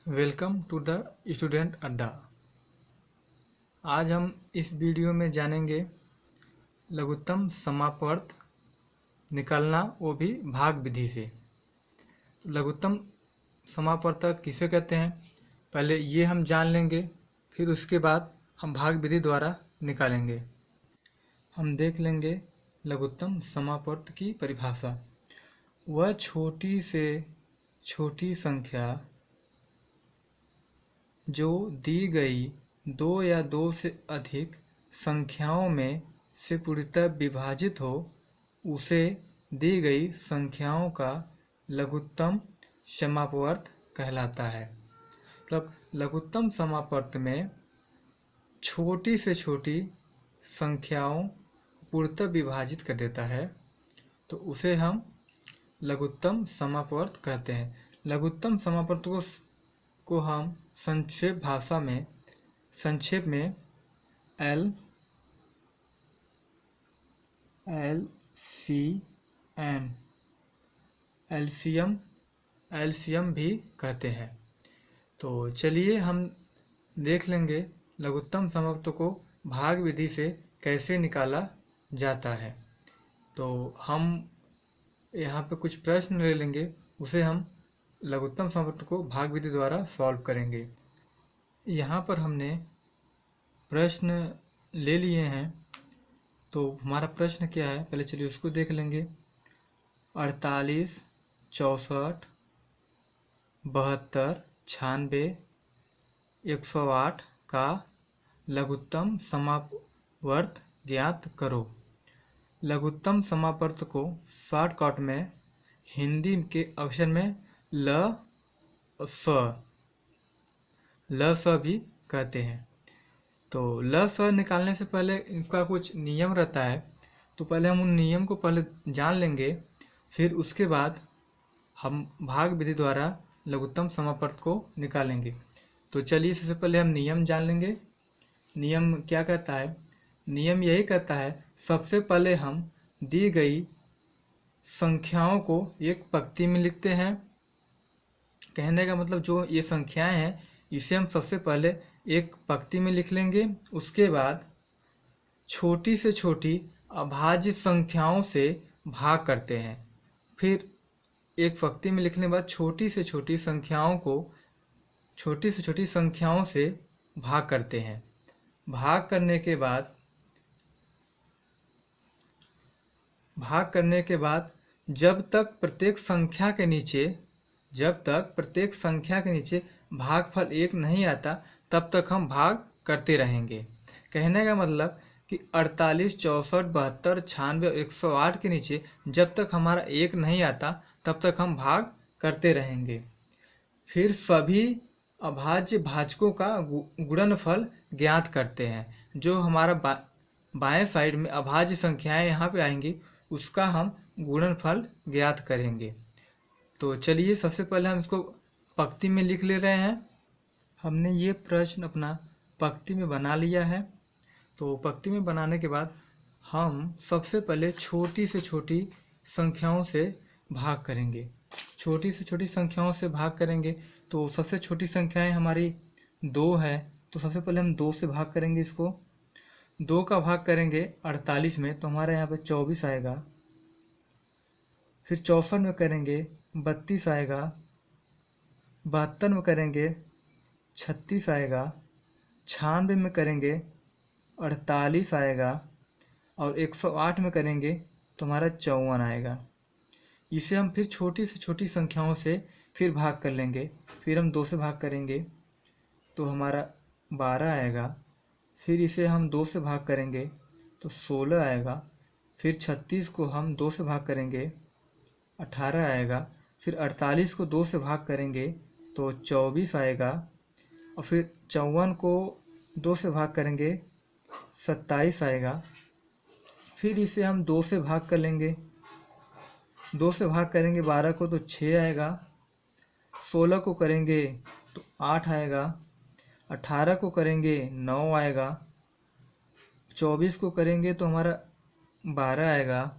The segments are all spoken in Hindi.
वेलकम टू द स्टूडेंट अड्डा। आज हम इस वीडियो में जानेंगे लघुत्तम समापवर्त निकालना, वो भी भाग विधि से। लघुत्तम समापवर्त किसे कहते हैं, पहले ये हम जान लेंगे, फिर उसके बाद हम भाग विधि द्वारा निकालेंगे। हम देख लेंगे लघुत्तम समापवर्त की परिभाषा। वह छोटी से छोटी संख्या जो दी गई दो या दो से अधिक संख्याओं में से पूर्णतः विभाजित हो, उसे दी गई संख्याओं का लघुत्तम समापवर्त कहलाता है। मतलब लघुत्तम समापवर्त में छोटी से छोटी संख्याओं पूर्णतः विभाजित कर देता है, तो उसे हम लघुत्तम समापवर्त कहते हैं। लघुत्तम समापवर्त को हम संक्षेप में एलसीएम भी कहते हैं। तो चलिए हम देख लेंगे लघुत्तम समापवर्त को भाग विधि से कैसे निकाला जाता है। तो हम यहाँ पे कुछ प्रश्न ले लेंगे, उसे हम लघुत्तम समापवर्त को भाग विधि द्वारा सॉल्व करेंगे। यहाँ पर हमने प्रश्न ले लिए हैं, तो हमारा प्रश्न क्या है पहले चलिए उसको देख लेंगे। 48, 64, 72, 96, 108 का लघुत्तम समापवर्त ज्ञात करो। लघुत्तम समापवर्त को शॉर्टकट में हिंदी के अक्षर में ल स भी कहते हैं। तो ल स निकालने से पहले इसका कुछ नियम रहता है, तो पहले हम उन नियम को पहले जान लेंगे, फिर उसके बाद हम भाग विधि द्वारा लघुत्तम समापवर्त को निकालेंगे। तो चलिए सबसे पहले हम नियम जान लेंगे। नियम क्या कहता है? नियम यही कहता है, सबसे पहले हम दी गई संख्याओं को एक पंक्ति में लिखते हैं। कहने का मतलब जो ये संख्याएं हैं इसे हम सबसे पहले एक पंक्ति में लिख लेंगे। उसके बाद छोटी से छोटी अभाज्य संख्याओं से भाग करते हैं। फिर एक पंक्ति में लिखने के बाद छोटी से छोटी संख्याओं से भाग करते हैं। भाग करने के बाद जब तक प्रत्येक संख्या के नीचे भागफल 1 नहीं आता, तब तक हम भाग करते रहेंगे। कहने का मतलब कि 48, 64, 72, 96 और 108 के नीचे जब तक हमारा 1 नहीं आता, तब तक हम भाग करते रहेंगे। फिर सभी अभाज्य भाजकों का गुणनफल ज्ञात करते हैं। जो हमारा बाएं साइड में अभाज्य संख्याएं यहाँ पे आएंगी, उसका हम गुणनफल ज्ञात करेंगे। तो चलिए सबसे पहले हम इसको पंक्ति में लिख ले रहे हैं। हमने ये प्रश्न अपना पंक्ति में बना लिया है। तो पंक्ति में बनाने के बाद हम सबसे पहले छोटी से छोटी संख्याओं से भाग करेंगे। छोटी से छोटी संख्याओं से भाग करेंगे, तो सबसे छोटी संख्याएं हमारी 2 है, तो सबसे पहले हम 2 से भाग करेंगे। इसको 2 का भाग करेंगे 48 में, तो हमारे यहाँ पे 24 आएगा। फिर 64 में करेंगे 32 आएगा। 72 में करेंगे 36 आएगा। 96 में करेंगे 48 आएगा। और 108 में करेंगे तो हमारा 54 आएगा। इसे हम फिर छोटी से छोटी संख्याओं से फिर भाग कर लेंगे। फिर हम 2 से भाग करेंगे तो हमारा 12 आएगा। फिर इसे हम 2 से भाग करेंगे तो 16 आएगा। फिर 36 को हम 2 से भाग करेंगे 18 आएगा। फिर 48 को 2 से भाग करेंगे तो 24 आएगा। और फिर 54 को 2 से भाग करेंगे 27 आएगा। फिर इसे हम 2 से भाग कर लेंगे। 2 से भाग करेंगे 12 को तो 6 आएगा। 16 को करेंगे तो 8 आएगा। 18 को करेंगे 9 आएगा। 24 को करेंगे तो हमारा 12 आएगा।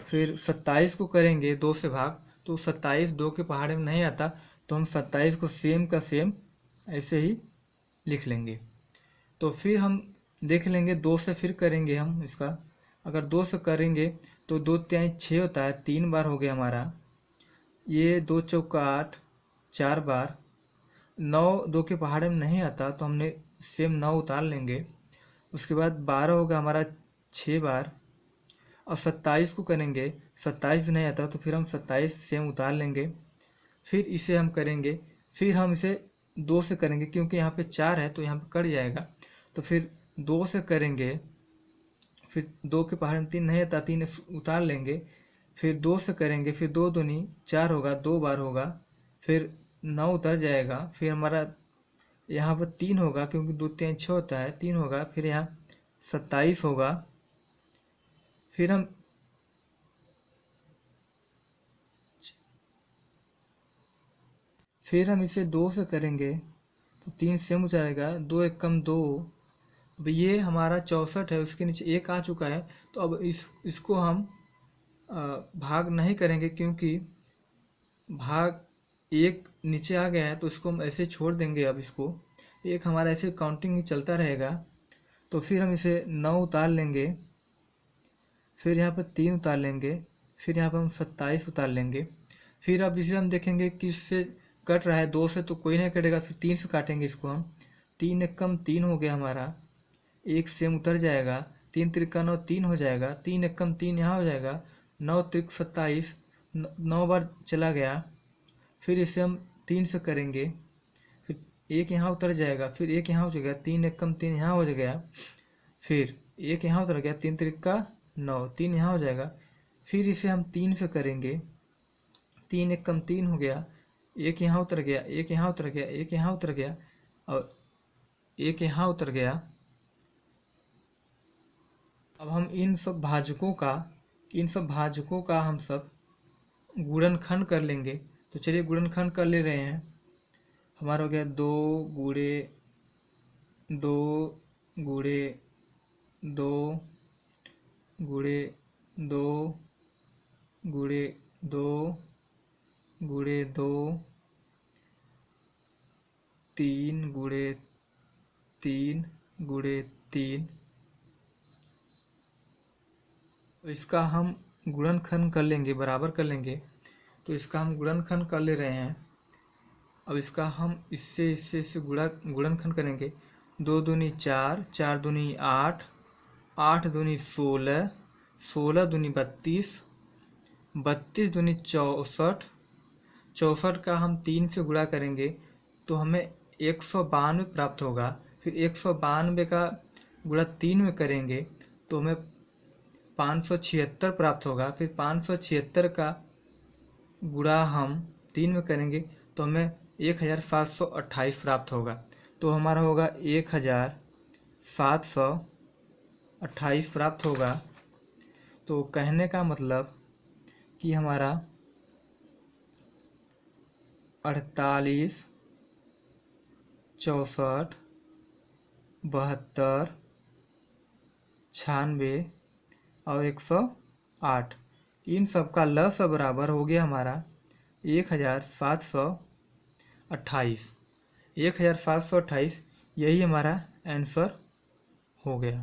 फिर 27 को करेंगे 2 से भाग, तो 27 2 के पहाड़े में नहीं आता, तो हम 27 को सेम का सेम ऐसे ही लिख लेंगे। तो फिर हम देख लेंगे 2 से फिर करेंगे हम इसका। अगर 2 से करेंगे तो 2 तिहाई 6 होता है, 3 बार हो गया हमारा। ये 2 चौका 8, 4 बार। 9 2 के पहाड़े में नहीं आता तो हमने सेम 9 उतार लेंगे। उसके बाद 12 होगा हमारा 6 बार। और 27 को करेंगे, 27 नहीं आता तो फिर हम 27 सेम उतार लेंगे। फिर इसे हम करेंगे, फिर हम इसे 2 से करेंगे क्योंकि यहाँ पे 4 है तो यहाँ पे कट जाएगा। तो फिर 2 से करेंगे, फिर 2 के पहाड़ में 3 नहीं आता, 3 उतार लेंगे। फिर 2 से करेंगे, फिर 2 दूनी 4 होगा, 2 बार होगा। फिर 9 उतर जाएगा। फिर हमारा यहाँ पर 3 होगा क्योंकि 2 3 6 होता है, 3 होगा। फिर यहाँ 27 होगा। फिर हम इसे 2 से करेंगे तो 3 सेम हो जाएगा, 2 एक कम 2। अब ये हमारा 64 है, उसके नीचे 1 आ चुका है। तो अब इसको हम भाग नहीं करेंगे क्योंकि भाग 1 नीचे आ गया है, तो इसको हम ऐसे छोड़ देंगे। अब इसको एक हमारा ऐसे काउंटिंग ही चलता रहेगा। तो फिर हम इसे 9 उतार लेंगे, फिर यहाँ पर 3 उतार लेंगे, फिर यहाँ पर हम 27 उतार लेंगे। फिर अब इसे हम देखेंगे किससे कट रहा है, 2 से तो कोई नहीं कटेगा, फिर 3 से काटेंगे इसको हम। 3 एक कम 3 हो गया हमारा, 1 सेम उतर जाएगा। 3 त्रिका 9, 3 हो जाएगा। 3 एक कम 3 यहाँ हो जाएगा। 9 त्रिक 27, 9 बार चला गया। फिर इसे हम 3 से करेंगे, फिर 1 यहाँ उतर जाएगा, फिर 1 यहाँ हो जाएगा। 3 एक कम 3 यहाँ हो गया, फिर 1 यहाँ उतर गया। 3 त्रिका 9, 3 यहाँ हो जाएगा। फिर इसे हम 3 से करेंगे, 3 एक कम 3 हो गया। 1 यहाँ उतर गया, 1 यहाँ उतर गया, 1 यहाँ उतर गया और 1 यहाँ उतर गया। अब हम इन सब भाजकों का हम सब गुणनखंड कर लेंगे। तो चलिए गुणनखंड कर ले रहे हैं। हमारा हो गया 2 गुणे 2 गुणे 2 गुणे 2 गुणे 2 गुणे 2 3 गुणे 3 गुणे 3। तो इसका हम गुणनखंड कर लेंगे, बराबर कर लेंगे। तो इसका हम गुणनखंड कर ले रहे हैं। अब इसका हम इससे गुणनखंड करेंगे। 2 दूनी 4, 4 दूनी 8, 8 दूनी 16, 16 दूनी 32, 32 दूनी 64, 64 का हम 3 से गुणा करेंगे तो हमें 192 प्राप्त होगा। फिर 192 का गुणा 3 में करेंगे तो हमें 576 प्राप्त होगा। फिर 576 का गुणा हम 3 में करेंगे तो हमें 1728 प्राप्त होगा। तो हमारा होगा 1728 प्राप्त होगा। तो कहने का मतलब कि हमारा 48, 64, 72, 96 और 108 इन सब का लस बराबर हो गया हमारा 1728। 1728 यही हमारा आंसर हो गया।